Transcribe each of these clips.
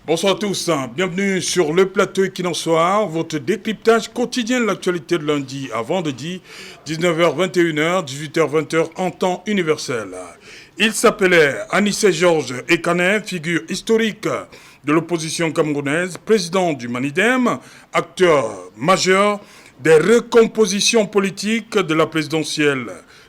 Bonsoir à tous, bienvenue sur le plateau Equinox-Soir, votre décryptage quotidien de l'actualité de lundi à vendredi, 19h-21h, 18h-20h en temps universel. Il s'appelait Anissé Georges Ekané, figure historique de l'opposition camerounaise, président du Manidem, acteur majeur des recompositions politiques de la présidentielle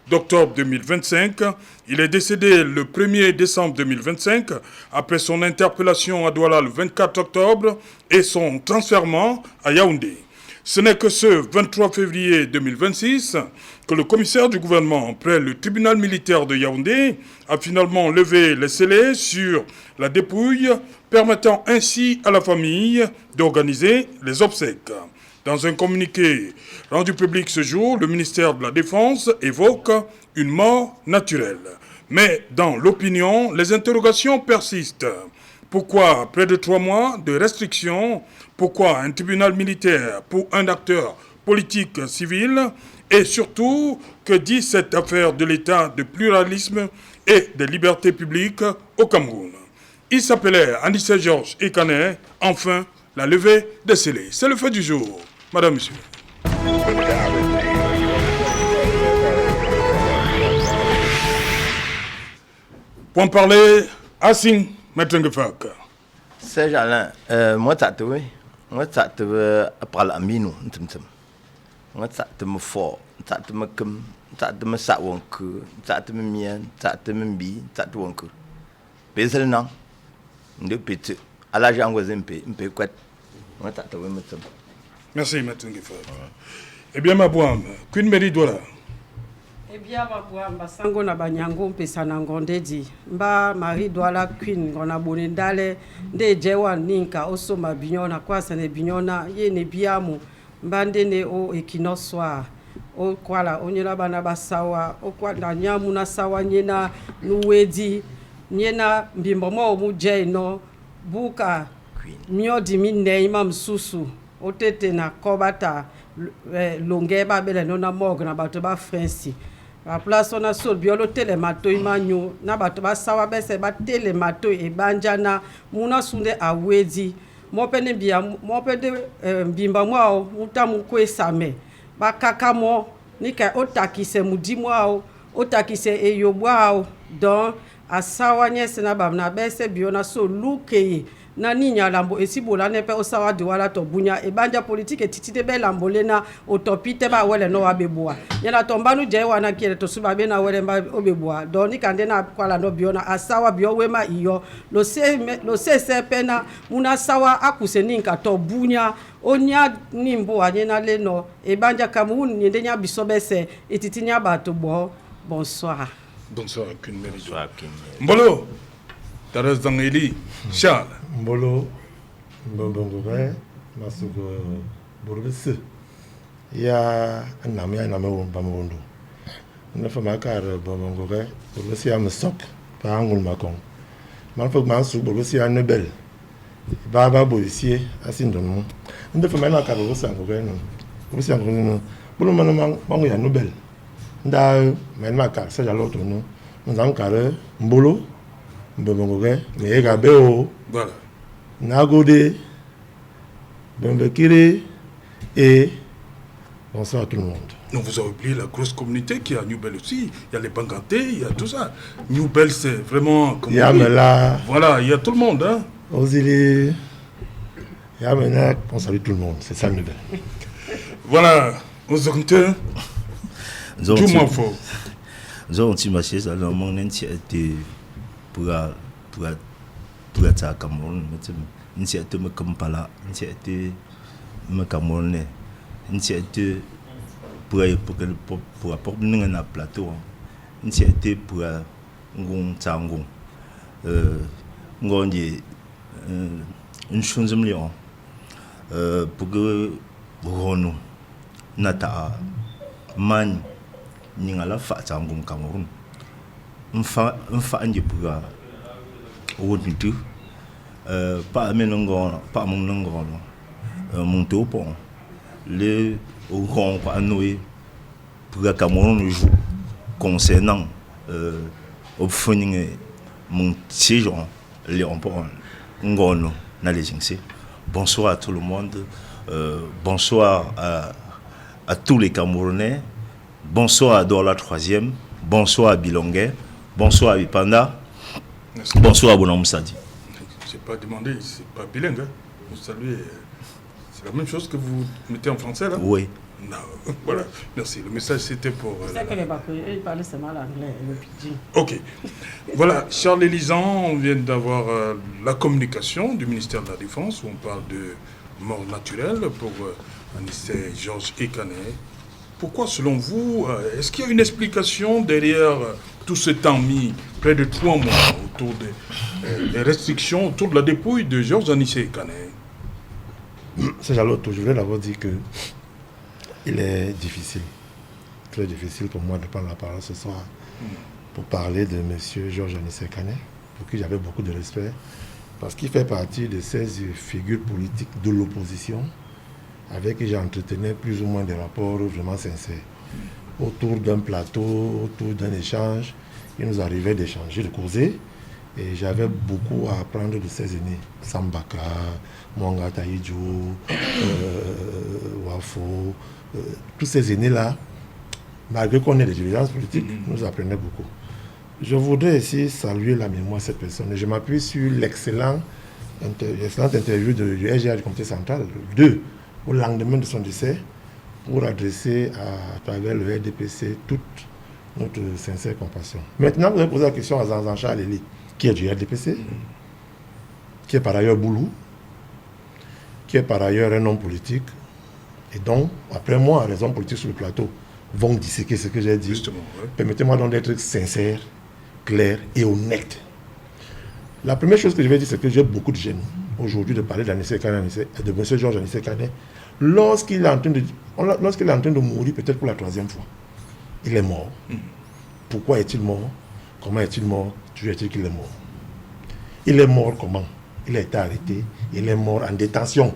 d'octobre 2025. Il est décédé le 1er décembre 2025 après son interpellation à Douala le 24 octobre et son transfèrement à Yaoundé. Ce n'est que ce 23 février 2026 que le commissaire du gouvernement près le tribunal militaire de Yaoundé a finalement levé les scellés sur la dépouille, permettant ainsi à la famille d'organiser les obsèques. Dans un communiqué rendu public ce jour, le ministère de la Défense évoque une mort naturelle. Mais dans l'opinion, les interrogations persistent. Pourquoi près de 3 mois de restrictions? Pourquoi un tribunal militaire pour un acteur politique civil? Et surtout, que dit cette affaire de l'état de pluralisme et de liberté publique au Cameroun? Il s'appelait Anissé Georges Ekané. Enfin, la levée des scellés. C'est le fait du jour. Madame, Monsieur. Pour en parler, Assing, Maître Ngefak. Serge Alain, moi, ça te veut parler à Minou. Moi, ça te me fort, ça te me comme, ça te me sawanke, ça te me mien, ça te me bi, ça te wanke. Pézel non, de petit, à la jambe, un peu quoi. Moi, ça te veut me dire. Merci, Maître Ngefak. Eh bien, ma boîme, Queen Mary Douala. Eh bien, ma boîme, Sango na banyango pesa na ngondedi. Mba Marie Douala Queen, ngona bonendale, de jewa ninka, oso ma binyona, kwa sane binyona, ye ne biamu, mbande ne o Equinox-Soir. O kwala, onyela bana basawa, o kwa na nyamu na sawa nyena nuwedi, nyena mbimbomo omuje no, buka, mio di mine imam susu. Otete na kobata longeba bele no na morgue na bato ba Franci la place on a sol biolo tele mato imanyo na bato ba sawa bese ba tele mato e banjana muna sunde awedi mo pene bia mo pede mbimba mwao mutamu kwesame ba kakamo nika otakise mudimwao otakise eyobwao don asawa nyese na bamna bese biona so lukeye na ninya lambo esibola nepe osawa diwala to bunya e banja politique titide be lambole na otopite ba wele no abeboa yana tombanu je wana kiele to suba be na wele ba obeboa doni kande na kwala no biona asawa bio wema iyo lo se pena muna sawa akuse ninka to bunya onya nimbo anyena leno e banja Cameroun nyende nya bisobese etitinya bato bo bonsoir. Bonsoir, Queen Mary. Bonsoir, Queen Mary. Mbolo, Taras Dangeli, Charles. Mbolo, Mbongore, Masugo, Burgess. Ya Namia Namo Bamondo. Nefamacar, Bongore, Burgessia Msok, Pangul Macon. Manfog Mansu, Burgessia Nebel. Baba Boissier, Asindon. Nefamana Carosan, Burgessia, Buluman Manguya Nobel. Nda Menmaka, c'est à l'autre nom. Nous avons carré, Mbolo, Mbongore, mais Gabeo. Voilà. Nagode, Bembekire et bonsoir à tout le monde. Non, vous avez oublié la grosse communauté qui est à New Bell aussi. Il y a les Bangantais, il y a tout ça. New Bell, c'est vraiment... Il y a Mela. Voilà, il y a tout le monde. Hein? Ozili. Il y a Mela. On salue tout le monde. C'est ça, New Bell. Voilà. Aux auditeurs. Tout m'en faut. Zonti marché ça dans mon été pour ta Cameroun mais été me Kampala été me Cameroun été pour apporter un plateau été pour ngon tango ngondi une chose million pour que Rono nata man ningala fa tango Cameroun mfa anje pour wonitu pa menongo pa monongo mon topo le rond à Noé pour le Cameroun joue concernant au fonding mon séjour Léon Paul Ngono dans les Inc. Bonsoir à tout le monde, bonsoir à tous les Camerounais, bonsoir à Douala 3e, bonsoir à Bilongué, bonsoir à Bipanda, bonsoir à Bonam Sadi. Je n'ai pas demandé, c'est pas bilingue. Hein. Vous saluez. C'est la même chose que vous mettez en français là? Oui. Non, voilà, merci. Le message c'était pour. C'est qu'elle parlait seulement l'anglais, le pidgin. Ok. Voilà, Charles Élisan, on vient d'avoir la communication du ministère de la Défense où on parle de mort naturelle pour Anissé Georges Ekané. Pourquoi, selon vous, est-ce qu'il y a une explication derrière tout ce temps mis, près de 3 mois, autour des restrictions autour de la dépouille de Georges Anissé Ekané? C'est Jaloto, je voulais d'abord dire que il est difficile, très difficile pour moi de prendre la parole ce soir pour parler de M. Georges Anissé Ekané, pour qui j'avais beaucoup de respect, parce qu'il fait partie de ces figures politiques de l'opposition avec qui j'entretenais plus ou moins des rapports vraiment sincères. Autour d'un plateau, autour d'un échange, il nous arrivait d'échanger, de causer, et j'avais beaucoup à apprendre de ces aînés. Sambaka, Mwanga Taïdjo, Wafo, tous ces aînés-là, malgré qu'on ait des divergences politiques, nous apprenaient beaucoup. Je voudrais ici saluer la mémoire de cette personne. Et je m'appuie sur l'excellente interview du SGA du Comité central, 2, au lendemain de son décès, pour adresser à travers le RDPC toute notre sincère compassion. Maintenant, vous allez poser la question à Zanzan Charles, qui est du RDPC, qui est par ailleurs Boulou, qui est par ailleurs un homme politique, et donc, après moi, les hommes politiques sur le plateau vont disséquer ce que j'ai dit. Justement, ouais. Permettez-moi donc d'être sincère, clair et honnête. La première chose que je vais dire, c'est que j'ai beaucoup de gêne aujourd'hui de parler d'Anissé Ekané, de M. Georges Anissé Ekané, lorsqu'il est en train de mourir peut-être pour la 3e fois. Il est mort. Pourquoi est-il mort? Comment est-il mort? Toujours est-il qu'il est mort. Il est mort comment? Il a été arrêté, il est mort en détention.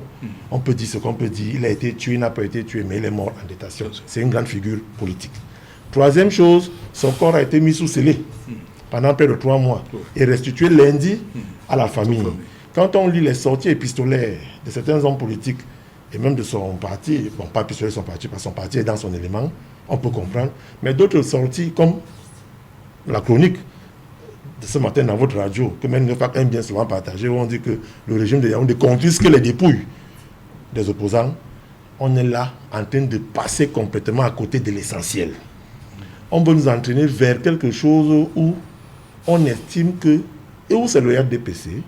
On peut dire ce qu'on peut dire, il a été tué, il n'a pas été tué, mais il est mort en détention. C'est une grande figure politique. Troisième chose, son corps a été mis sous scellé pendant près de 3 mois et restitué lundi à la famille. Quand on lit les sorties épistolaires de certains hommes politiques et même de son parti, bon, pas épistolaire de son parti, parce que son parti est dans son élément, on peut comprendre, mais d'autres sorties comme la chronique de ce matin dans votre radio, que même Nefac aime bien souvent partager, où on dit que le régime de Yaoundé confisque les dépouilles des opposants. On est là en train de passer complètement à côté de l'essentiel. On veut nous entraîner vers quelque chose où on estime que, et où c'est le RDPC,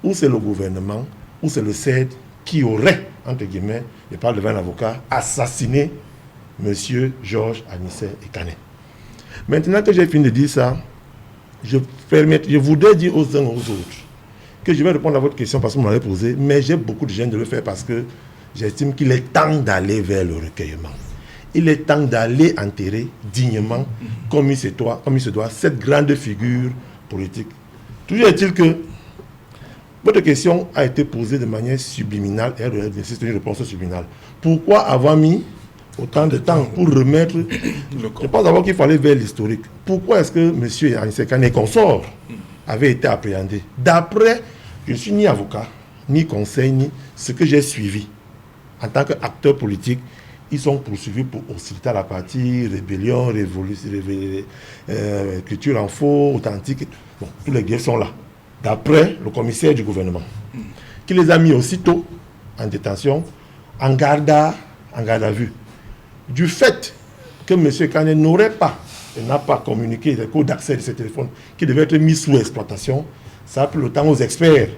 où c'est le gouvernement, où c'est le CED qui aurait, entre guillemets, je parle devant un avocat, assassiné M. Georges Anissé Ekané. Maintenant que j'ai fini de dire ça, je voudrais dire aux uns aux autres que je vais répondre à votre question parce que vous m'avez posé, mais j'ai beaucoup de gêne de le faire parce que j'estime qu'il est temps d'aller vers le recueillement. Il est temps d'aller enterrer dignement, comme il se doit, cette grande figure politique. Toujours est-il que votre question a été posée de manière subliminale et c'est une réponse subliminale. Pourquoi avoir mis autant de temps pour remettre... Je pense d'abord qu'il fallait vers l'historique. Pourquoi est-ce que M. Anissé Ekané consort avait été appréhendé? D'après, je ne suis ni avocat, ni conseil, ni ce que j'ai suivi. En tant qu'acteur politique, ils sont poursuivis pour hostilité à la partie, rébellion, révolution, écriture en faux, authentique. Bon, tous les griefs sont là. D'après le commissaire du gouvernement, qui les a mis aussitôt en détention, en garde à vue. Du fait que M. Ekané n'aurait pas et n'a pas communiqué les codes d'accès de ces téléphones qui devaient être mis sous exploitation, ça a pris le temps aux experts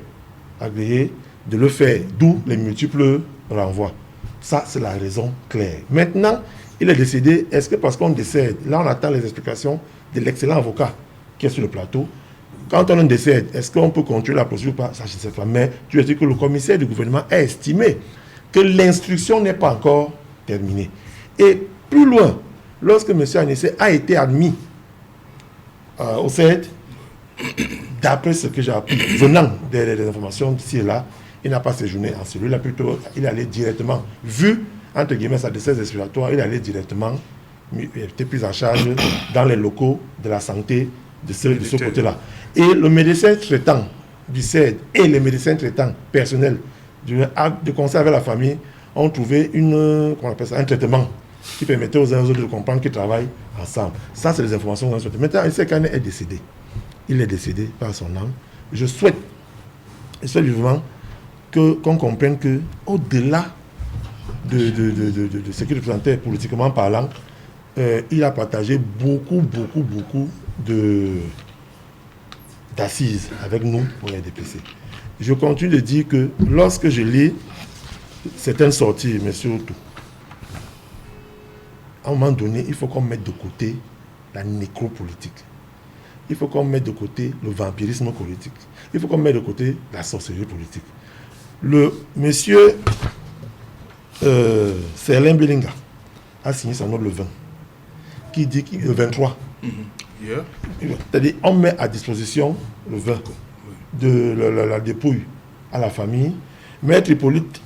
agréés de le faire, d'où les multiples renvois. Ça, c'est la raison claire. Maintenant, il est décédé. Est-ce que parce qu'on décède, là on attend les explications de l'excellent avocat qui est sur le plateau. Quand on décède, est-ce qu'on peut continuer la procédure ou pas? Ça, je ne sais pas. Mais tu as dit que le commissaire du gouvernement a estimé que l'instruction n'est pas encore terminée. Et plus loin, lorsque M. Anissé a été admis au CED, d'après ce que j'ai appris, venant des informations d'ici et là, il n'a pas séjourné en cellule, plutôt il allait directement, vu entre guillemets, sa décès respiratoire, il allait directement, il était pris en charge dans les locaux de la santé de ce côté-là. Et le médecin traitant du CED et les médecins traitants personnels de concert avec la famille ont trouvé un traitement qui permettait aux uns et aux autres de comprendre qu'ils travaillent ensemble. Ça, c'est les informations qu'on a sorties. Maintenant, Anissé Kane est décédé. Il est décédé par son âme. Je souhaite vivement qu'on comprenne qu'au-delà de ce qu'il représentait politiquement parlant, il a partagé beaucoup d'assises avec nous pour les DPC. Je continue de dire que lorsque je lis certaines sorties, monsieur Otto, à un moment donné, il faut qu'on mette de côté la nécropolitique. Il faut qu'on mette de côté le vampirisme politique. Il faut qu'on mette de côté la sorcellerie politique. Le monsieur Serlin Belinga a signé sa note le 20, qui dit le 23. Yeah. C'est-à-dire, on met à disposition le 20 de la dépouille à la famille. Maître Hippolyte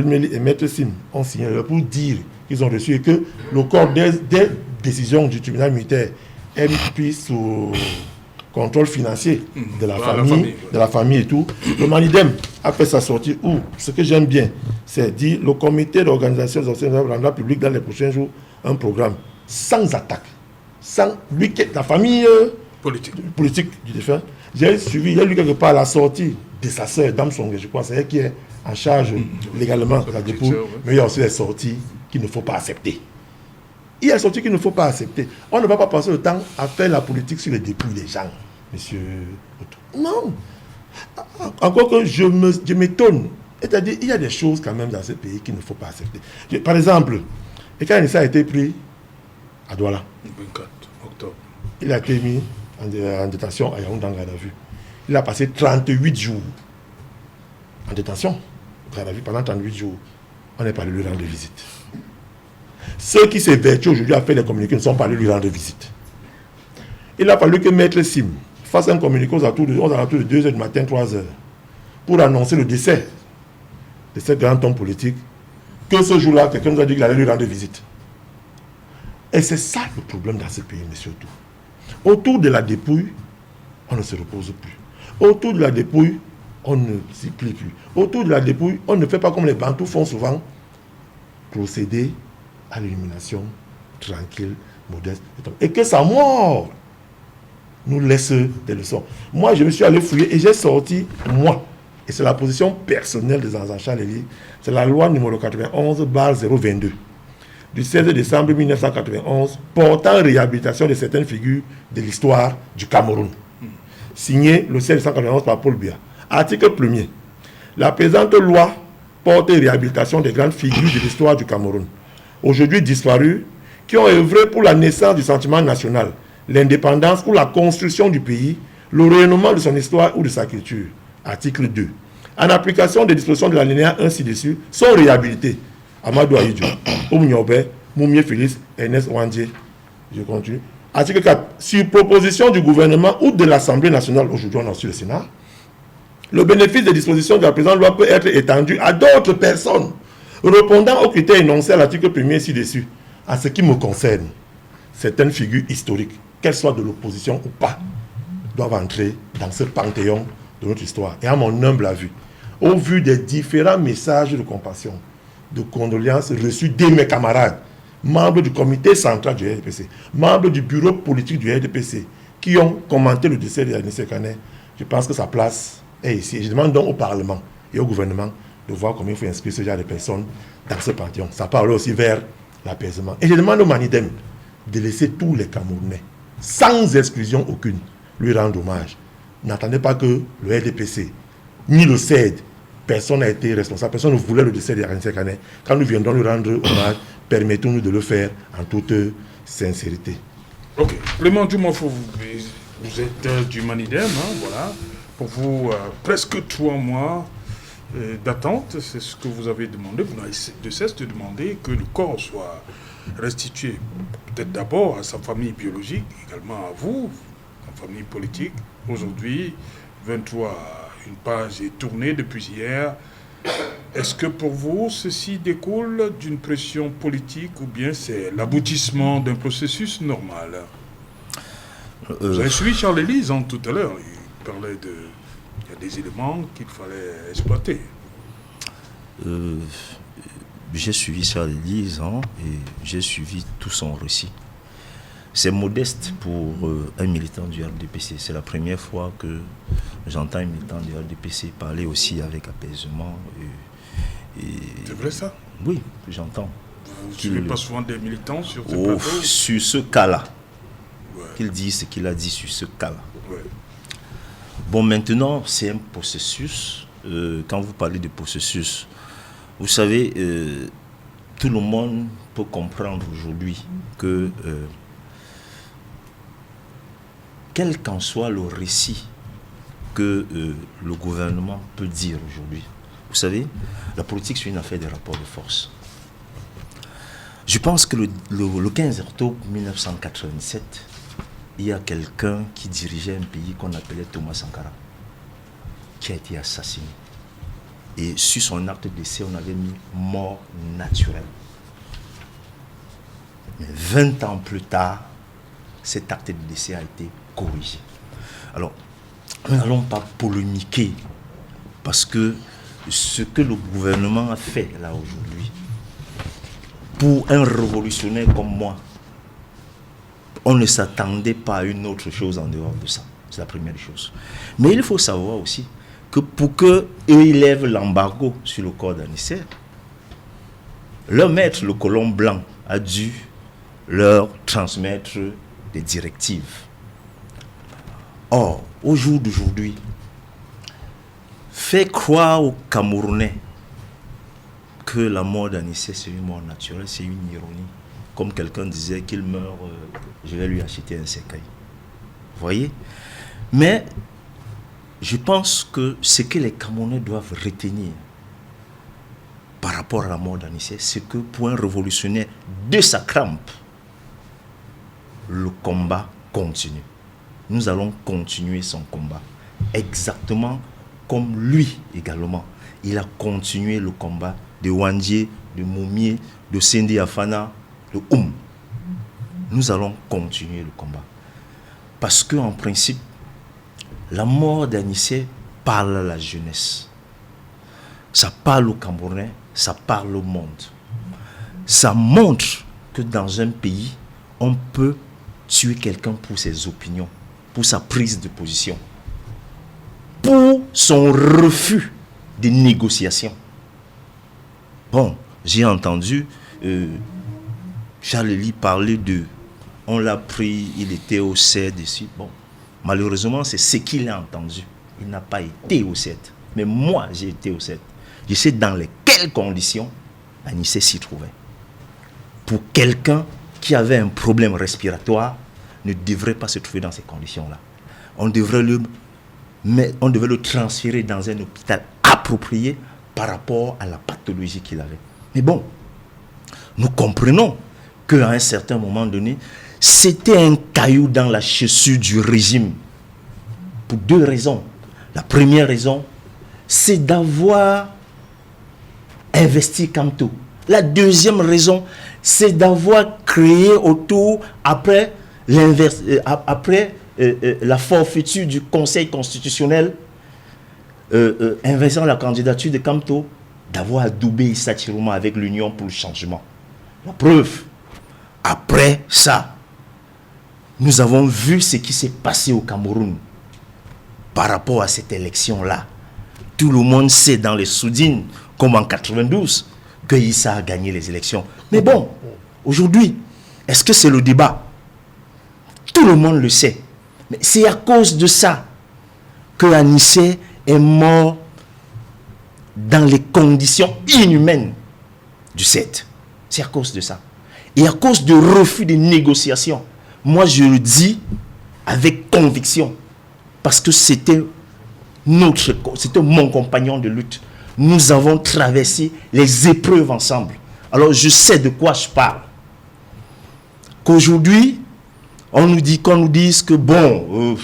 Méli et Maître Sim ont signé pour dire qu'ils ont reçu et que le corps des décisions du tribunal militaire est pris sous contrôle financier de la famille et tout. Le Manidem a fait sa sortie où, ce que j'aime bien, c'est dire le comité d'organisation des obsèques rendra public dans les prochains jours un programme sans attaque, sans lui, la famille politique du défunt. J'ai suivi, il y a lu quelque part la sortie de sa sœur, Dame Songé, je crois, c'est elle qui est en charge légalement de la dépouille, mais il y a aussi des sorties qu'il ne faut pas accepter. Il y a des sorties qu'il ne faut pas accepter. On ne va pas passer le temps à faire la politique sur les dépouilles des gens, monsieur Otto. Non. Encore que je m'étonne. C'est-à-dire, il y a des choses quand même dans ce pays qu'il ne faut pas accepter. Par exemple, quand Anissé a été pris à Douala, 24 octobre, il a été mis en détention à Yaoundé en garde à vue. Il a passé 38 jours en détention, garde à vue, pendant 38 jours. On n'est pas allé lui rendre visite. Ceux qui s'évertuent aujourd'hui à faire les communiqués ne sont pas allés lui rendre visite. Il a fallu que Maître Sim fasse un communiqué aux alentours de 2h du matin, 3h, pour annoncer le décès de ce grand homme politique, que ce jour-là, quelqu'un nous a dit qu'il allait lui rendre visite. Et c'est ça le problème dans ce pays, monsieur Otto. Autour de la dépouille, on ne se repose plus. Autour de la dépouille, on ne s'y plie plus. Autour de la dépouille, on ne fait pas comme les Bantous font souvent, procéder à l'élimination tranquille, modeste. Et que sa mort nous laisse des leçons. Moi, je me suis allé fouiller et j'ai sorti, moi, et c'est la position personnelle de Zanzachan Léli, c'est la loi numéro 91/022 du 16 décembre 1991 portant réhabilitation de certaines figures de l'histoire du Cameroun. Signé le 16 décembre 1991 par Paul Biya. Article 1er. La présente loi porte réhabilitation des grandes figures de l'histoire du Cameroun, aujourd'hui disparues, qui ont œuvré pour la naissance du sentiment national, l'indépendance ou la construction du pays, le rayonnement de son histoire ou de sa culture. Article 2. En application des dispositions de l'alinéa 1 ci-dessus, sont réhabilités Amadou Ahidjo, Oumniobe, Moumie Félix, Ernest Ouandje. Je continue. Article 4. Sur proposition du gouvernement ou de l'Assemblée nationale, aujourd'hui on a reçu le Sénat, le bénéfice des dispositions de la présente loi peut être étendu à d'autres personnes répondant aux critères énoncés à l'article 1er ci-dessus. En ce qui me concerne, certaines figures historiques, qu'elles soient de l'opposition ou pas, doivent entrer dans ce panthéon de notre histoire. Et à mon humble avis, au vu des différents messages de compassion, de condoléances reçus de mes camarades, membres du comité central du RDPC, membres du bureau politique du RDPC, qui ont commenté le décès d'Anissé Kane, je pense que sa place est ici. Et je demande donc au Parlement et au gouvernement de voir comment il faut inscrire ce genre de personnes dans ce panthéon. Ça parle aussi vers l'apaisement. Et je demande au Manidem de laisser tous les Camerounais, sans exclusion aucune, lui rendre hommage. N'attendez pas que le RDPC, ni le CED, personne n'a été responsable, personne ne voulait le décès d'Anissé Kane. Quand nous viendrons lui rendre hommage, permettons-nous de le faire en toute sincérité. Ok. Clément Dioumafo, vous êtes du Manidem, hein, voilà. Pour vous, presque 3 mois d'attente, c'est ce que vous avez demandé. Vous n'avez de cesse de demander que le corps soit restitué, peut-être d'abord à sa famille biologique, également à vous, en famille politique. Aujourd'hui, 23, une page est tournée depuis hier. Est-ce que pour vous, ceci découle d'une pression politique ou bien c'est l'aboutissement d'un processus normal? Vous avez suivi Charles Élise tout à l'heure. Il parlait de... Il y a des éléments qu'il fallait exploiter. J'ai suivi Charles Élise et j'ai suivi tout son récit. C'est modeste pour un militant du RDPC. C'est la première fois que j'entends un militant du RDPC parler aussi avec apaisement. C'est vrai ça? Oui, j'entends. Vous ne suivez pas souvent des militants sur ce plateau? Sur ce cas-là. Ouais. Qu'il dit ce qu'il a dit sur ce cas-là. Ouais. Bon, maintenant, c'est un processus. Quand vous parlez de processus, vous savez, tout le monde peut comprendre aujourd'hui que quel qu'en soit le récit que le gouvernement peut dire aujourd'hui, vous savez, la politique c'est une affaire de rapport de force. Je pense que le 15 octobre 1987, il y a quelqu'un qui dirigeait un pays qu'on appelait Thomas Sankara, qui a été assassiné. Et sur son acte de décès, on avait mis mort naturelle. Mais 20 ans plus tard, cet acte de décès a été corrigé. Alors, nous n'allons pas polémiquer, parce que ce que le gouvernement a fait là aujourd'hui, pour un révolutionnaire comme moi, on ne s'attendait pas à une autre chose en dehors de ça. C'est la première chose. Mais il faut savoir aussi que pour qu'eux lèvent l'embargo sur le corps d'Anicet, leur maître, le colon blanc, a dû leur transmettre des directives. Or, au jour d'aujourd'hui, fait croire aux Camerounais que la mort d'Anicet c'est une mort naturelle, c'est une ironie. Comme quelqu'un disait qu'il meurt, je vais lui acheter un cercueil. Vous voyez? Mais je pense que ce que les Camerounais doivent retenir par rapport à la mort d'Anicet, c'est que pour un révolutionnaire de sa crampe, le combat continue. Nous allons continuer son combat. Exactement comme lui également. Il a continué le combat de Wandje, de Moumié, de Sindi Afana, de Nous allons continuer le combat. Parce qu'en principe, la mort d'Anicet parle à la jeunesse. Ça parle aux Camerounais, ça parle au monde. Ça montre que dans un pays, on peut tuer quelqu'un pour ses opinions, pour sa prise de position, pour son refus de négociation. Bon, j'ai entendu Charles Élise parler de... On l'a pris, il était au CED ici. Bon, malheureusement, c'est ce qu'il a entendu. Il n'a pas été au CED. Mais moi, j'ai été au CED. Je sais dans quelles conditions Anicet s'y trouvait. Pour quelqu'un qui avait un problème respiratoire, ne devrait pas se trouver dans ces conditions-là. On devrait le transférer dans un hôpital approprié par rapport à la pathologie qu'il avait. Mais bon, nous comprenons qu'à un certain moment donné, c'était un caillou dans la chaussure du régime. Pour deux raisons. La première raison, c'est d'avoir investi Camto. La deuxième raison, c'est d'avoir créé autour, après la forfaiture du Conseil constitutionnel, inversant la candidature de Camto, d'avoir adoubé Issa Chiroma avec l'Union pour le changement. La preuve, après ça, nous avons vu ce qui s'est passé au Cameroun par rapport à cette élection-là. Tout le monde sait dans les soudines, comme en 92, que Issa a gagné les élections. Mais bon, aujourd'hui, est-ce que c'est le débat? Tout le monde le sait. Mais c'est à cause de ça que Anicet est mort dans les conditions inhumaines du CED. C'est à cause de ça. Et à cause du refus de négociation. Moi, je le dis avec conviction. Parce que c'était mon compagnon de lutte. Nous avons traversé les épreuves ensemble. Alors, je sais de quoi je parle. Qu'aujourd'hui, qu'on nous dise que bon,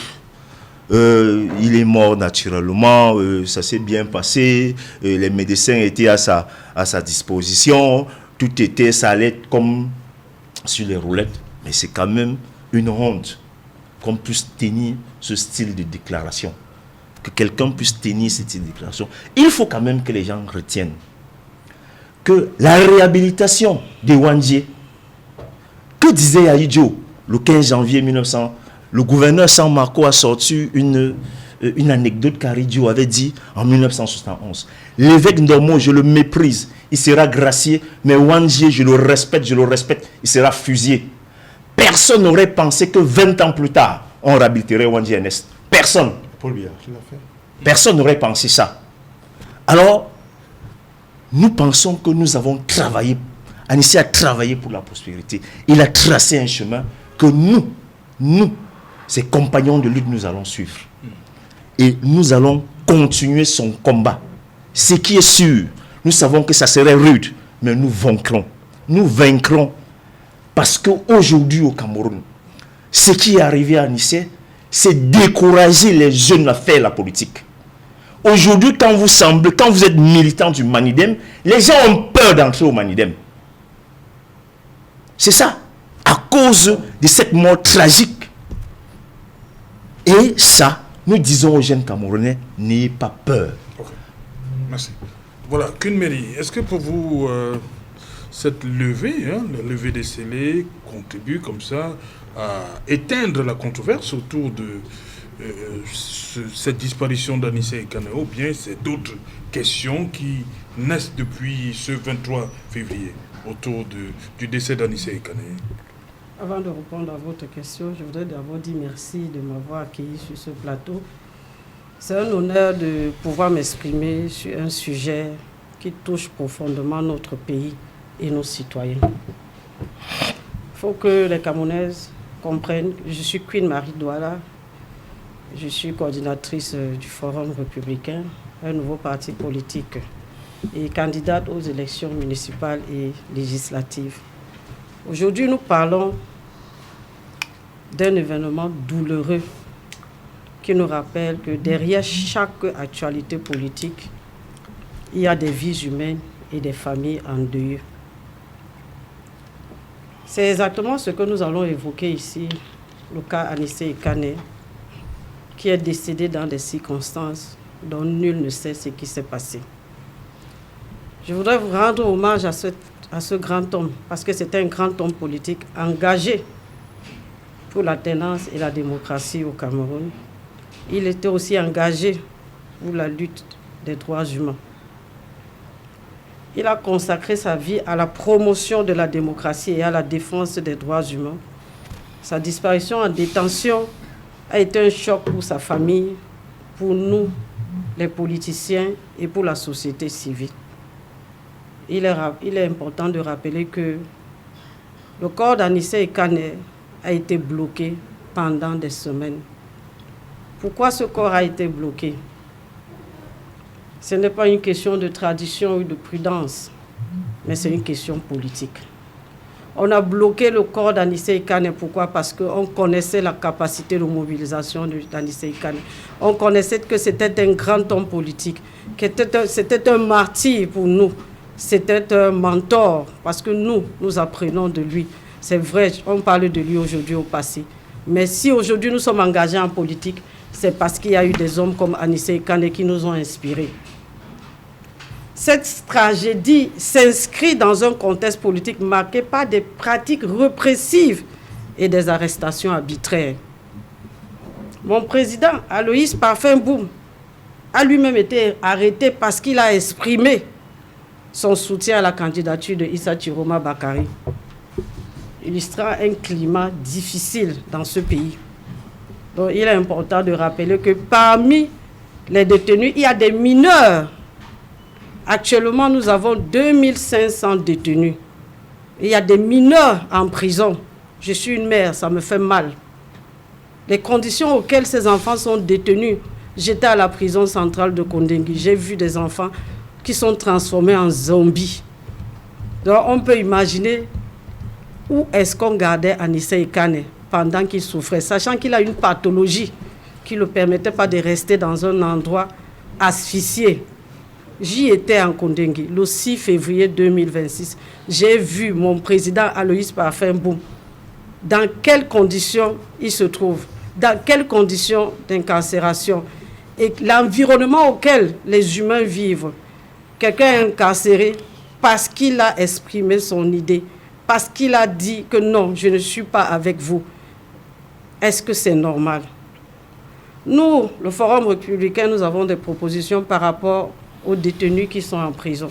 il est mort naturellement, ça s'est bien passé, les médecins étaient à sa disposition, tout était, ça allait comme sur les roulettes. Mais c'est quand même une honte qu'on puisse tenir ce style de déclaration, que quelqu'un puisse tenir ce style de déclaration. Il faut quand même que les gens retiennent que la réhabilitation de Wandjé, que disait Yaïdjo le 15 janvier 1900, le gouverneur San Marco a sorti une anecdote qu'Aridjo avait dit en 1971. L'évêque Ndomo, je le méprise, il sera gracié, mais Wandjé, je le respecte, il sera fusillé. Personne n'aurait pensé que 20 ans plus tard, on réhabiliterait Wandjé NS. Personne. Paul Biya, tu l'as fait. Personne n'aurait pensé ça. Alors, nous pensons que nous avons travaillé, Anissé a travaillé pour la prospérité. Il a tracé un chemin que nous, ses compagnons de lutte, nous allons suivre. Et nous allons continuer son combat. Ce qui est sûr, nous savons que ça serait rude, mais nous vaincrons. Nous vaincrons. Parce qu'aujourd'hui au Cameroun, ce qui est arrivé à Anissé, c'est décourager les jeunes à faire la politique. Aujourd'hui, quand vous êtes militant du Manidem, les gens ont peur d'entrer au Manidem. C'est ça, à cause de cette mort tragique. Et ça, nous disons aux jeunes Camerounais, n'ayez pas peur. Ok, merci. Voilà, Queen Mary, est-ce que pour vous, cette levée, la levée des scellés, contribue comme ça à éteindre la controverse autour de cette disparition d'Anissé Ekane, ou bien c'est d'autres questions qui naissent depuis ce 23 février autour du décès d'Anissé Ekane? Avant de répondre à votre question, je voudrais d'abord dire merci de m'avoir accueilli sur ce plateau. C'est un honneur de pouvoir m'exprimer sur un sujet qui touche profondément notre pays et nos citoyens. Il faut que les Camerounaises comprennent que je suis Queen Marie Douala, je suis coordinatrice du Forum républicain, un nouveau parti politique, et candidate aux élections municipales et législatives. Aujourd'hui, nous parlons d'un événement douloureux qui nous rappelle que derrière chaque actualité politique, il y a des vies humaines et des familles endeuillées. C'est exactement ce que nous allons évoquer ici, le cas Anissé Ekane, qui est décédé dans des circonstances dont nul ne sait ce qui s'est passé. Je voudrais vous rendre hommage à ce grand homme, parce que c'est un grand homme politique engagé pour la tenance et la démocratie au Cameroun. Il était aussi engagé pour la lutte des droits humains. Il a consacré sa vie à la promotion de la démocratie et à la défense des droits humains. Sa disparition en détention a été un choc pour sa famille, pour nous, les politiciens, et pour la société civile. Il est important de rappeler que le corps d'Anissé Ekane a été bloqué pendant des semaines. Pourquoi ce corps a été bloqué? Ce n'est pas une question de tradition ou de prudence, mais c'est une question politique. On a bloqué le corps d'Anissé Ekane. Pourquoi? Parce qu'on connaissait la capacité de mobilisation d'Anissé Ekane. On connaissait que c'était un grand homme politique, que c'était un martyr pour nous. C'était un mentor, parce que nous apprenons de lui. C'est vrai, on parle de lui aujourd'hui au passé. Mais si aujourd'hui nous sommes engagés en politique, c'est parce qu'il y a eu des hommes comme Anissé Ekane qui nous ont inspirés. Cette tragédie s'inscrit dans un contexte politique marqué par des pratiques répressives et des arrestations arbitraires. Mon président, Aloïs Parfum-Boum, a lui-même été arrêté parce qu'il a exprimé son soutien à la candidature de Issa Chiroma Bakari, illustrant un climat difficile dans ce pays. Donc il est important de rappeler que parmi les détenus, il y a des mineurs. Actuellement, nous avons 2500 détenus. Il y a des mineurs en prison. Je suis une mère, ça me fait mal. Les conditions auxquelles ces enfants sont détenus, j'étais à la prison centrale de Kondengui, j'ai vu des enfants qui sont transformés en zombies. Donc on peut imaginer où est-ce qu'on gardait Anissé Ekane pendant qu'il souffrait, sachant qu'il a une pathologie qui ne le permettaient pas de rester dans un endroit asphyxié. J'y étais en Kondengui le 6 février 2026. J'ai vu mon président Aloïs Parfait-Mboum. Dans quelles conditions il se trouve, dans quelles conditions d'incarcération et l'environnement auquel les humains vivent. Quelqu'un est incarcéré parce qu'il a exprimé son idée, parce qu'il a dit que non, je ne suis pas avec vous. Est-ce que c'est normal? Nous, le Forum républicain, nous avons des propositions par rapport aux détenus qui sont en prison.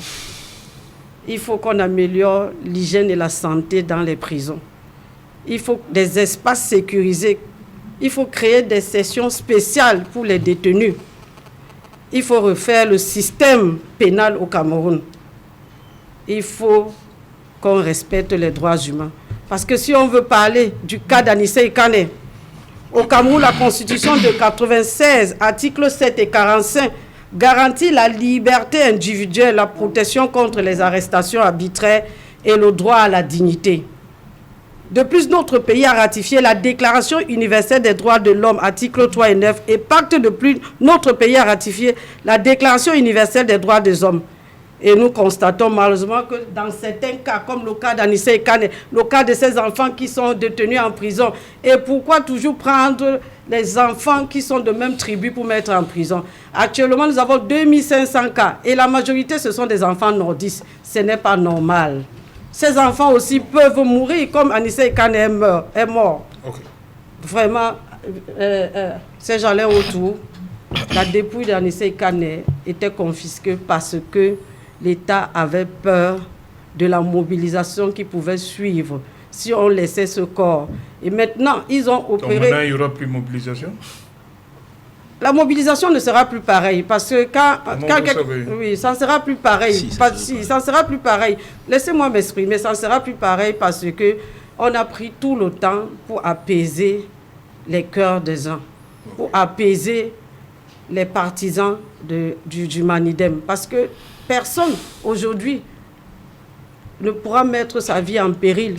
Il faut qu'on améliore l'hygiène et la santé dans les prisons. Il faut des espaces sécurisés. Il faut créer des sessions spéciales pour les détenus. Il faut refaire le système pénal au Cameroun. Il faut qu'on respecte les droits humains. Parce que si on veut parler du cas d'Anissé Kane, au Cameroun, la Constitution de 1996, articles 7 et 45, garantit la liberté individuelle, la protection contre les arrestations arbitraires et le droit à la dignité. De plus, notre pays a ratifié la Déclaration universelle des droits de l'homme, articles 3 et 9, et pacte de plus, notre pays a ratifié la Déclaration universelle des droits des hommes. Et nous constatons malheureusement que dans certains cas, comme le cas d'Anissé Kane, le cas de ces enfants qui sont détenus en prison, et pourquoi toujours prendre les enfants qui sont de même tribu pour mettre en prison? Actuellement, nous avons 2500 cas, et la majorité, ce sont des enfants nordistes. Ce n'est pas normal. Ces enfants aussi peuvent mourir comme Anissé Kane est mort. Okay. Vraiment, ces gens-là autour, la dépouille d'Anissé Kane était confisquée parce que l'État avait peur de la mobilisation qui pouvait suivre si on laissait ce corps. Et maintenant, ils ont opéré... Donc maintenant, il n'y aura plus de mobilisation? La mobilisation ne sera plus pareille parce que oui, ça ne sera plus pareil. Ça ne sera plus pareil. Laissez-moi m'exprimer, ça ne sera plus pareil parce que on a pris tout le temps pour apaiser les cœurs des gens, pour apaiser les partisans du Manidem. Parce que personne aujourd'hui ne pourra mettre sa vie en péril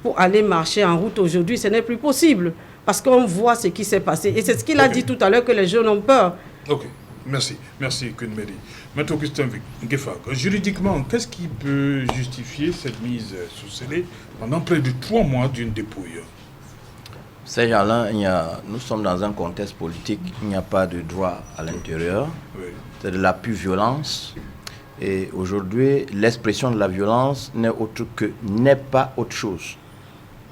pour aller marcher en route aujourd'hui. Ce n'est plus possible. Parce qu'on voit ce qui s'est passé. Et c'est ce qu'il a dit tout à l'heure, que les jeunes ont peur. Ok, merci. Merci, Kunmeri. Maître Augustin Ngefag, juridiquement, qu'est-ce qui peut justifier cette mise sous scellé pendant près de 3 mois d'une dépouille? Ces gens-là, nous sommes dans un contexte politique, il n'y a pas de droit à l'intérieur. Oui. C'est de la pure violence. Et aujourd'hui, l'expression de la violence n'est pas autre chose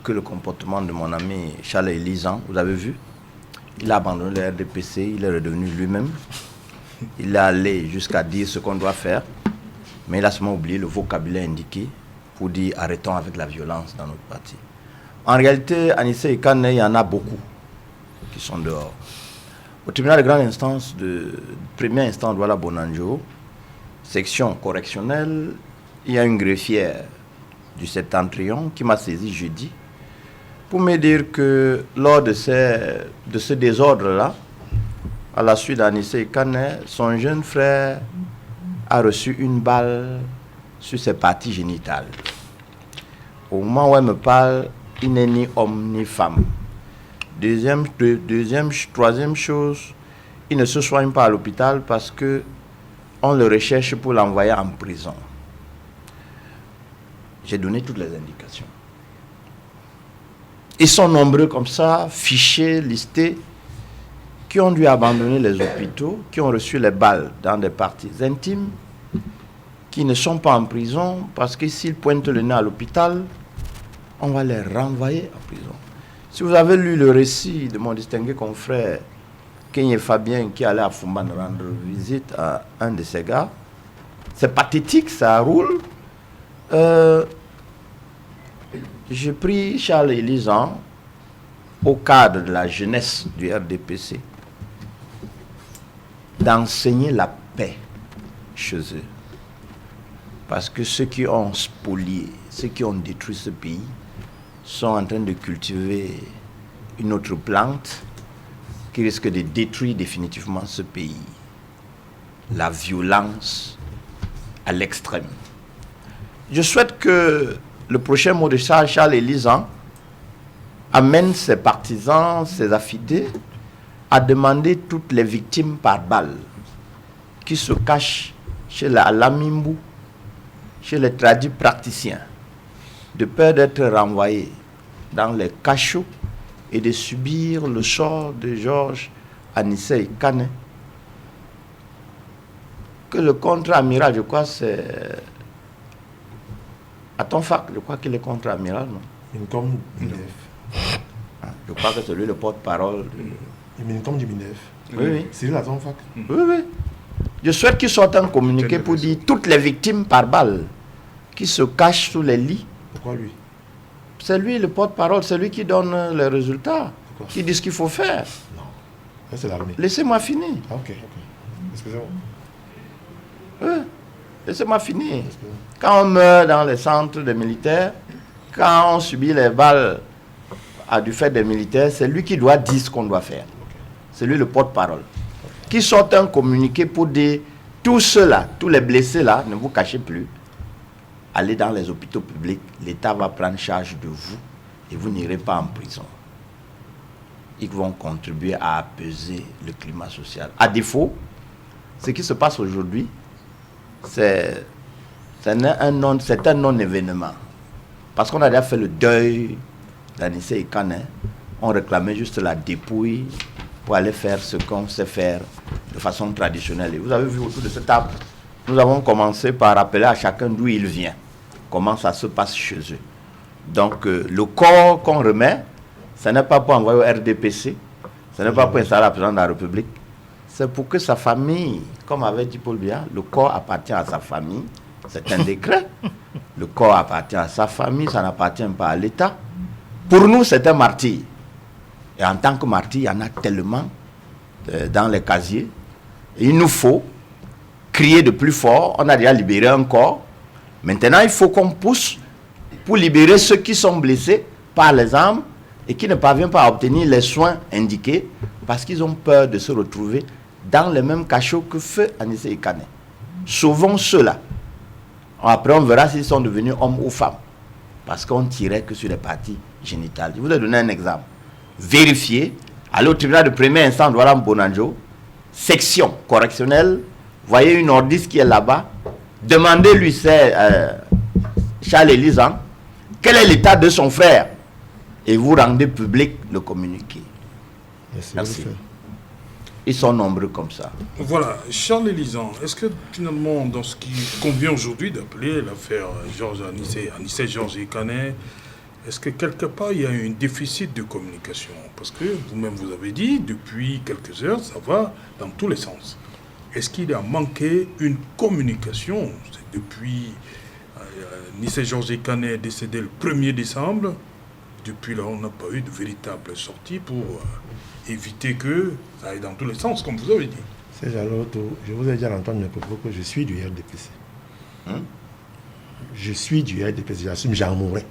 que le comportement de mon ami Charles Elisan. Vous avez vu, il a abandonné le RDPC, il est redevenu lui-même. Il est allé jusqu'à dire ce qu'on doit faire, mais il a seulement oublié le vocabulaire indiqué pour dire arrêtons avec la violence dans notre parti. En réalité, Anissé Kane, il y en a beaucoup qui sont dehors. Au tribunal de grande instance, de premier instant de Douala Bonanjo, section correctionnelle, il y a une greffière du Septentrion qui m'a saisi jeudi pour me dire que lors de ce désordre-là, à la suite d'Anissé Kane, son jeune frère a reçu une balle sur ses parties génitales. Au moment où elle me parle, il n'est ni homme ni femme. Troisième chose, il ne se soigne pas à l'hôpital parce que on le recherche pour l'envoyer en prison. J'ai donné toutes les indications. Ils sont nombreux comme ça, fichés, listés, qui ont dû abandonner les hôpitaux, qui ont reçu les balles dans des parties intimes, qui ne sont pas en prison parce que s'ils pointent le nez à l'hôpital, on va les renvoyer en prison. Si vous avez lu le récit de mon distingué confrère Kenye Fabien qui allait à Fumban rendre visite à un de ses gars, c'est pathétique, ça roule. J'ai pris Charles Elisan au cadre de la jeunesse du RDPC d'enseigner la paix chez eux. Parce que ceux qui ont spolié, ceux qui ont détruit ce pays, sont en train de cultiver une autre plante qui risque de détruire définitivement ce pays. La violence à l'extrême. Je souhaite que le prochain mot de Charles Elisan amène ses partisans, ses affidés a demandé toutes les victimes par balle qui se cachent chez la Lamimbu, chez les tradis praticiens, de peur d'être renvoyés dans les cachots et de subir le sort de Georges Anissé Kane, que le contre-amiral, je crois, c'est à ton fac, je crois qu'il est contre-amiral, non? Mincom du Minef. Je crois que c'est lui le porte-parole. Mincom du Minef. Oui, oui. C'est là ton fac. Oui, oui. Je souhaite qu'il sorte un communiqué pour dire toutes les victimes par balle qui se cachent sous les lits. Pourquoi lui? C'est lui le porte-parole, c'est lui qui donne les résultats, Pourquoi? qui dit ce qu'il faut faire. Non. Ça, c'est l'armée. Laissez-moi finir. Ah, ok. Excusez-moi. Laissez-moi finir. Quand on meurt dans les centres des militaires, quand on subit les balles du fait des militaires, c'est lui qui doit dire ce qu'on doit faire. C'est lui le porte-parole. Qui sorte un communiqué pour dire tout cela, tous les blessés là, ne vous cachez plus. Allez dans les hôpitaux publics, l'État va prendre charge de vous et vous n'irez pas en prison. Ils vont contribuer à apaiser le climat social. À défaut, ce qui se passe aujourd'hui, c'est un non-événement. Parce qu'on a déjà fait le deuil d'Anissé Kane. On réclamait juste la dépouille pour aller faire ce qu'on sait faire de façon traditionnelle. Et vous avez vu autour de cette table, nous avons commencé par rappeler à chacun d'où il vient, comment ça se passe chez eux. Donc le corps qu'on remet, ce n'est pas pour envoyer au RDPC, ce n'est pas pour installer la présidence de la République, c'est pour que sa famille, comme avait dit Paul Biya, le corps appartient à sa famille, c'est un décret. Le corps appartient à sa famille, ça n'appartient pas à l'État. Pour nous, c'est un martyr. Et en tant que martyr, il y en a tellement dans les casiers. Et il nous faut crier de plus fort. On a déjà libéré un corps. Maintenant, il faut qu'on pousse pour libérer ceux qui sont blessés par les armes et qui ne parviennent pas à obtenir les soins indiqués parce qu'ils ont peur de se retrouver dans les mêmes cachots que feu Anissé Kane. Sauvons ceux-là. Après, on verra s'ils sont devenus hommes ou femmes. Parce qu'on ne tirait que sur les parties génitales. Je vous ai donné un exemple. Vérifiez, allez au tribunal de première instance de Douala Bonanjo, section correctionnelle, voyez une ordiste qui est là-bas, demandez-lui, c'est Charles Elisan, quel est l'état de son frère? Et vous rendez public le communiqué. Merci. Ils sont nombreux comme ça. Voilà, Charles Elisan, est-ce que finalement, dans ce qui convient aujourd'hui d'appeler l'affaire Georges Anissé Georges Kane, est-ce que quelque part il y a un déficit de communication? Parce que vous-même vous avez dit, depuis quelques heures, ça va dans tous les sens. Est-ce qu'il a manqué une communication? C'est depuis Anissé Georges Kane est décédé le 1er décembre. Depuis là, on n'a pas eu de véritable sortie pour éviter que ça aille dans tous les sens, comme vous avez dit. C'est je vous ai dit à l'entendre mes propos que je suis du RDPC. Je suis du RDPC, j'assume Jean Mouret.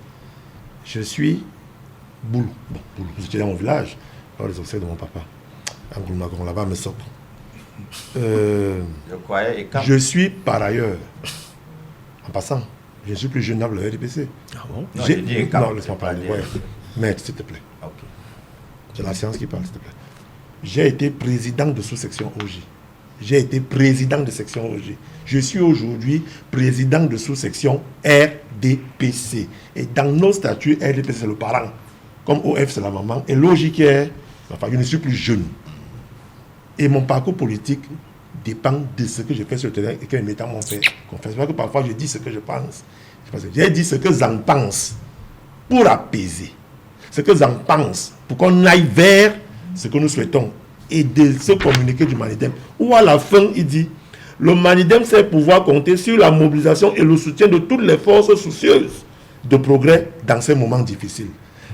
Je suis Boulou. Bon, Boulou, j'étais dans mon village, lors des obsèques de mon papa. À Boulou-Magron, là-bas, à Messop. Je suis par ailleurs, en passant, je suis plus jeune dans le RDPC. Ah bon? Non, laisse-moi parler. Ouais. Maître, s'il te plaît. Okay. C'est la science qui parle, s'il te plaît. J'ai été président de sous-section OJ. J'ai été président de section OG. Je suis aujourd'hui président de sous-section RDPC. Et dans nos statuts, RDPC c'est le parent. Comme OF c'est la maman. Et l'OJ qui est... Enfin, je ne suis plus jeune. Et mon parcours politique dépend de ce que je fais sur le terrain et que mes militants m'ont fait confiance. Parce que parfois je dis ce que je pense. J'ai dit ce que j'en pense pour apaiser. Ce que j'en pense pour qu'on aille vers ce que nous souhaitons. Et de se communiquer du Manidem. Où à la fin, il dit, le Manidem sait pouvoir compter sur la mobilisation et le soutien de toutes les forces soucieuses de progrès dans ces moments difficiles.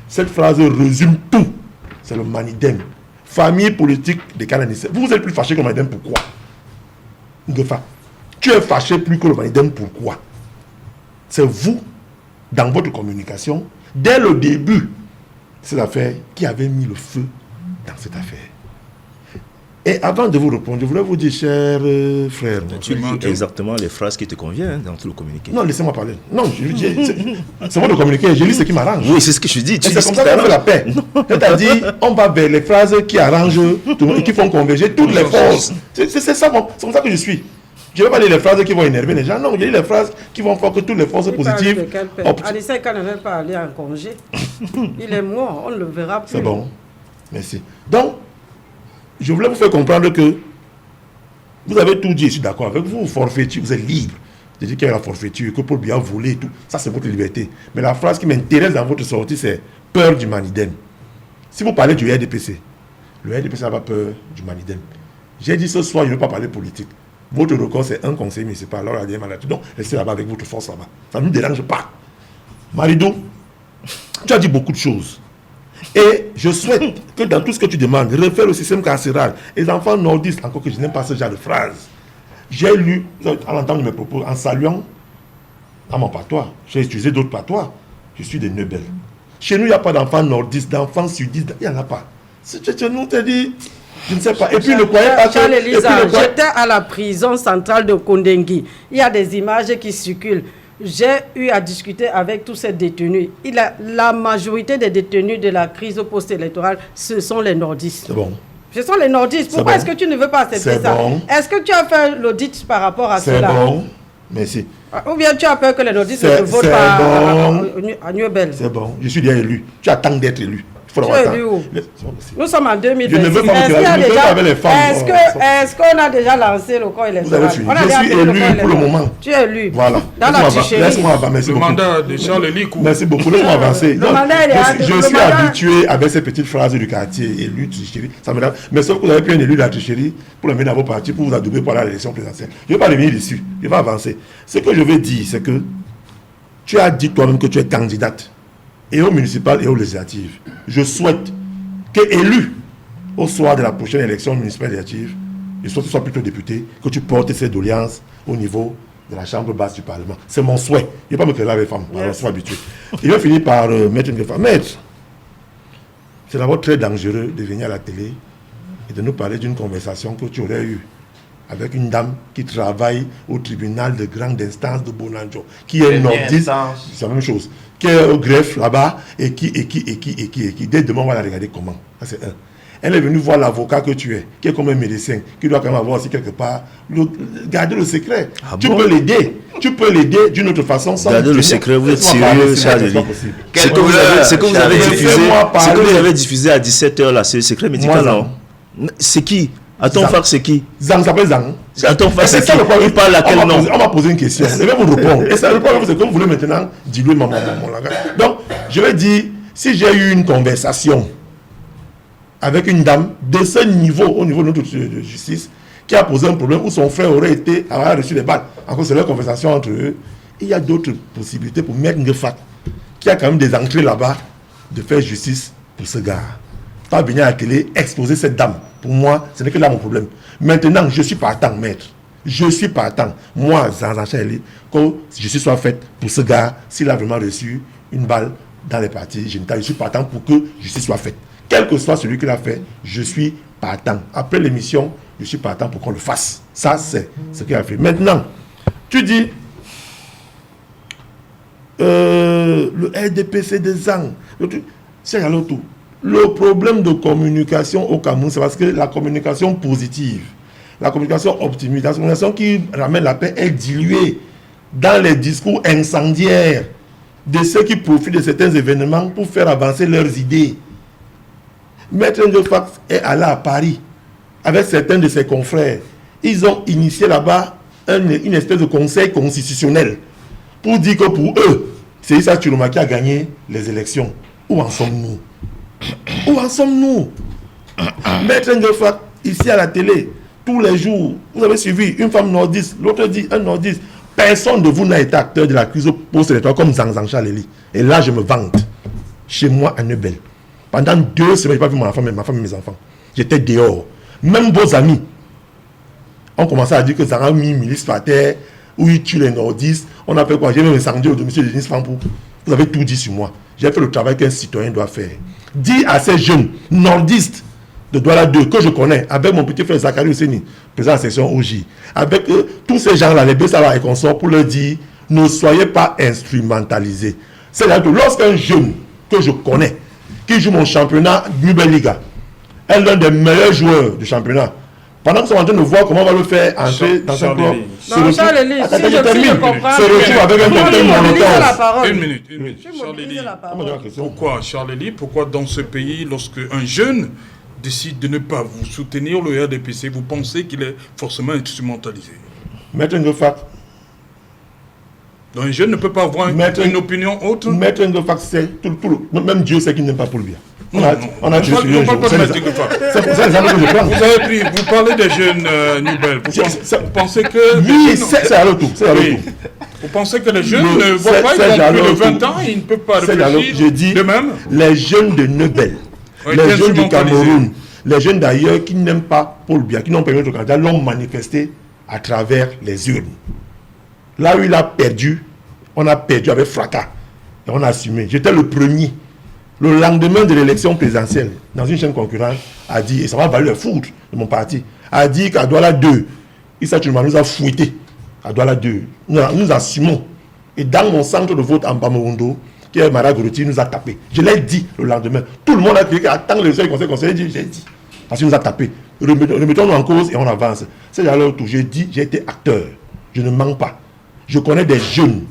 Cette phrase résume tout. C'est le Manidem. Famille politique de Kananissé. Vous êtes plus fâché que le Manidem, pourquoi? Ngefa, tu es fâché plus que le Manidem, pourquoi? C'est vous, dans votre communication, dès le début, cette affaire, qui avait mis le feu dans cette affaire. Et avant de vous répondre, je voulais vous dire, cher frère. Tu lis exactement les phrases qui te conviennent dans tout le communiqué. Non, laissez-moi parler. Non, c'est moi le communiqué, je lis ce qui m'arrange. Oui, c'est ce que je dis. Et c'est comme ça qu'on fait la paix. C'est-à-dire, on va vers les phrases qui arrangent, qui font converger toutes les forces. C'est ça, c'est comme ça que je suis. Je ne vais pas lire les phrases qui vont énerver les gens. Non, je lis les phrases qui vont faire que toutes les forces positives. Adissa Kane ne veut pas aller en congé. Il est mort, on ne le verra plus. C'est bon. Merci. Donc, je voulais vous faire comprendre que vous avez tout dit, je suis d'accord avec vous, forfaiture, vous êtes libre. Je dis qu'il y a la forfaiture, que Paul Biya a volé et tout. Ça, c'est votre liberté. Mais la phrase qui m'intéresse dans votre sortie, c'est peur du Maniden. Si vous parlez du RDPC, le RDPC n'a pas peur du Maniden. J'ai dit ce soir, je ne veux pas parler politique. Votre record, c'est un conseiller municipal. Alors, la maladie. Donc, restez là-bas avec votre force là-bas. Ça ne nous dérange pas. Maridou, tu as dit beaucoup de choses. Et je souhaite que dans tout ce que tu demandes, refaire le système carcéral. Les enfants nordistes, encore que je n'aime pas ce genre de phrase. J'ai lu, en entendant mes propos, en saluant à mon patois. J'ai utilisé d'autres patois. Je suis des Neubel. Chez nous, il n'y a pas d'enfants nordistes, d'enfants sudistes. Il n'y en a pas. Chez nous, tu dit, je ne sais pas. Et puis, ne croyez pas que... J'étais à la prison centrale de Kondengui. Il y a des images qui circulent. J'ai eu à discuter avec tous ces détenus. La majorité des détenus de la crise post-électorale, ce sont les nordistes. C'est bon. Ce sont les nordistes. Pourquoi est-ce que tu ne veux pas accepter ça? Bon. Est-ce que tu as fait l'audit par rapport à cela? C'est bon. Merci. Ou bien tu as peur que les nordistes ne votent pas à Newbel? C'est bon. Je suis déjà élu. Tu attends d'être élu. Tu es élu où? Nous sommes en 2026. Je ne veux pas Est-ce qu'on a déjà lancé le corps électoral? Je suis élu pour le moment. Tu es élu. Voilà. Dans la tricherie. Laisse-moi avancer. Merci beaucoup. Le mandat de Charles Likou. Merci beaucoup. Laisse-moi avancer. Je suis mandat... habitué avec ces petites phrases du quartier, élu, tricherie. Ça me donne. Mais sauf que vous avez pris un élu de la tricherie pour le mener dans vos partis, pour vous adouber pour l'élection présidentielle. Je ne vais pas revenir dessus. Je vais avancer. Ce que je veux dire, c'est que tu as dit toi-même que tu es candidate, et aux municipales et aux législatives. Je souhaite que élu au soir de la prochaine élection municipale législative, et soit tu sois plutôt député, que tu portes ces doléances au niveau de la chambre basse du Parlement. C'est mon souhait. Je ne vais pas me créer avec les femmes, alors je suis habitué. Je vais finir par mettre une femme. Maître, c'est d'abord très dangereux de venir à la télé et de nous parler d'une conversation que tu aurais eue avec une dame qui travaille au tribunal de grande instance de Bonanjo, qui est nordiste, c'est la même chose, qui est au greffe là-bas, et qui, dès demain, on va la regarder comment. Ça, c'est un. Elle est venue voir l'avocat que tu es, qui est comme un médecin, qui doit quand même avoir aussi quelque part, garder le secret. Tu peux l'aider d'une autre façon. Sans garder le secret, vous êtes sérieux, Charles. Ce que vous avez diffusé à 17h là, c'est le secret médical là. C'est qui? Attends, Fak, c'est qui? Zang, ça s'appelle Zang. Attends, Fak, c'est qui? Il parle à quel nom? On m'a posé une question. Je vais vous répondre. Et ça, le problème, c'est que vous voulez maintenant diluer mon langage. Donc, je vais dire, si j'ai eu une conversation avec une dame de ce niveau, au niveau de notre justice, qui a posé un problème où son frère aurait reçu des balles, encore c'est leur conversation entre eux, il y a d'autres possibilités pour mettre Ngefak, qui a quand même des entrées là-bas, de faire justice pour ce gars. Pas venir à la télé exposer cette dame. Pour moi, ce n'est que là mon problème. Maintenant, je suis partant, maître. Je suis partant. Moi, Zanzachan, que justice soit faite pour ce gars, s'il a vraiment reçu une balle dans les parties génitales, je suis partant pour que justice soit faite. Quel que soit celui qui l'a fait, je suis partant. Après l'émission, je suis partant pour qu'on le fasse. Ça, c'est ce qu'il a fait. Maintenant, tu dis, le RDPC des ans, c'est alors tout. Le problème de communication au Cameroun, c'est parce que la communication positive, la communication optimiste, la communication qui ramène la paix est diluée dans les discours incendiaires de ceux qui profitent de certains événements pour faire avancer leurs idées. Maître Ngefak est allé à Paris avec certains de ses confrères. Ils ont initié là-bas une espèce de conseil constitutionnel pour dire que pour eux, c'est Issa Tchiloma qui a gagné les élections. Où en sommes-nous? Où en sommes-nous? Maître Ngefak, ici à la télé, tous les jours, vous avez suivi une femme nordiste, l'autre dit un nordiste. Personne de vous n'a été acteur de la crise post-électorale comme Zang Chaleli. Et là, je me vante. Chez moi, à Neubel. Pendant 2 semaines, je n'ai pas vu ma femme et mes enfants. J'étais dehors. Même vos amis ont commencé à dire que Zang a mis une milice par terre, où il tue les nordistes. On a fait quoi? J'ai même incendié au domicile de Denis Fampou. Vous avez tout dit sur moi. J'ai fait le travail qu'un citoyen doit faire. Dis à ces jeunes nordistes de Douala 2 que je connais, avec mon petit frère Zachary Ouseni, président de la section OJ, avec tous ces gens-là, les Bessava et consorts, pour leur dire, ne soyez pas instrumentalisés. C'est-à-dire que lorsqu'un jeune que je connais, qui joue mon championnat Nubel Liga, est l'un des meilleurs joueurs du championnat, pendant qu'ils sont en train de voir comment on va le faire entrer dans un club, Non, Charles Elie, si je comprends, se retrouve avec un cocktail molotov. Une minute. Charles Elie. Pourquoi, Charles Elie, pourquoi dans ce pays, lorsque un jeune décide de ne pas vous soutenir, le RDPC, vous pensez qu'il est forcément instrumentalisé? Maître Ngofak. Donc un jeune ne peut pas avoir une opinion autre? Maître Ngofak, c'est même Dieu sait qu'il n'aime pas pour le bien. On a tué sur un jour. C'est pour ça l'exemple que je prends. Vous parlez des jeunes Nubel. Vous pensez que... Oui, c'est à l'autre tour. Vous pensez que les jeunes ne vont pas, ils ont plus de 20 ans, ils ne peuvent pas réfléchir de même? Les jeunes de Nubel, les jeunes du Cameroun, les jeunes d'ailleurs qui n'aiment pas Paul Biya, qui n'ont pas aimé notre candidat, l'ont manifesté à travers les urnes. Là où il a perdu, on a perdu avec fracas. Et on a assumé. J'étais le premier. Le lendemain de l'élection présidentielle, dans une chaîne concurrente, a dit, et ça m'a valu le foudre de mon parti, a dit qu'à Douala 2, Issa Tchouman nous a fouettés. À Douala 2, nous assumons. Et dans mon centre de vote en Bamoundo, qui est Mara Goroti, nous a tapé. Je l'ai dit le lendemain. Tout le monde a crié qu'attends le seul conseil, j'ai dit. Parce qu'il nous a tapé. Remettons-nous en cause et on avance. C'est à l'heure où j'ai dit, j'ai été acteur. Je ne mens pas. Je connais des jeunes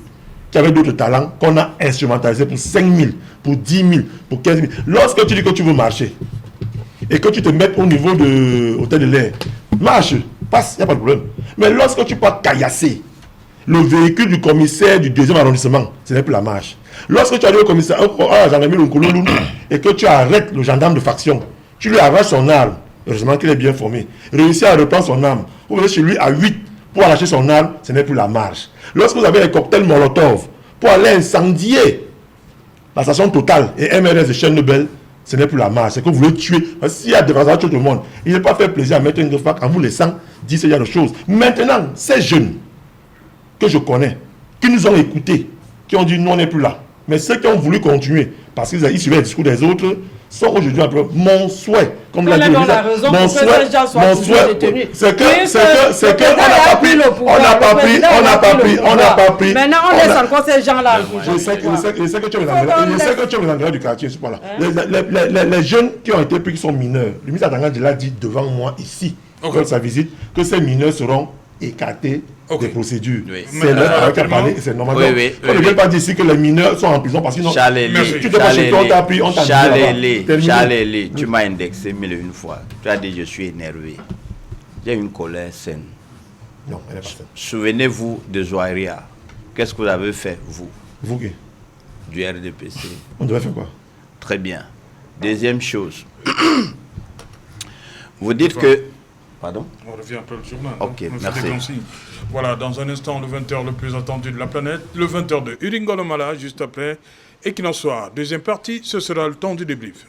qui avaient d'autres talents qu'on a instrumentalisés pour 5 000, pour 10 000, pour 15 000. Lorsque tu dis que tu veux marcher et que tu te mets au niveau de l'hôtel de l'air, marche, passe, il n'y a pas de problème. Mais lorsque tu peux caillasser le véhicule du commissaire du 2e arrondissement, ce n'est plus la marche. Lorsque tu arrives au commissaire, à la gendarmerie et que tu arrêtes le gendarme de faction, tu lui arraches son arme, heureusement qu'il est bien formé, réussis à reprendre son arme, vous venez chez lui à 8 pour arracher son arme, ce n'est plus la marche. Lorsque vous avez les cocktails Molotov pour aller incendier la station Total et MRS de Chêne-Lebel, ce n'est plus la marche. C'est que vous voulez tuer. S'il y a des défenseurs tout le monde, il n'est pas fait plaisir à mettre une fac en vous laissant dire ce genre de choses. Maintenant, ces jeunes que je connais, qui nous ont écoutés, qui ont dit non, on n'est plus là. Mais ceux qui ont voulu continuer, parce qu'ils suivaient le discours des autres, sont aujourd'hui un peu mon souhait. Comme l'a dit mon souhait, c'est que on n'a pas pris. Maintenant, on laisse encore ces gens-là. Je sais que tu es les engrais du quartier, c'est pas là. Les jeunes qui ont été pris, qui sont mineurs, le ministre Atanga l'a dit devant moi ici, lors de sa visite, que ces mineurs seront écartés des procédures. C'est leur qui a parlé, c'est normal. On ne vient pas dire ici que les mineurs sont en prison parce qu'ils n'ont... Tu t'es pas chez toi, on t'a pris, on t'a dit. Charles, tu m'as indexé 1001 fois. Tu as dit je suis énervé. J'ai une colère saine. Non, elle n'est pas saine. Souvenez-vous de Zouairia. Qu'est-ce que vous avez fait, vous? Vous qui? Du RDPC. On devait faire quoi? Très bien. Deuxième chose. Vous dites que... Pardon? On revient après le journal. Ok, merci. Voilà, dans un instant, le 20h le plus attendu de la planète, le 20h de Uringolomala, juste après. Et qu'il en soit, deuxième partie, ce sera le temps du débrief.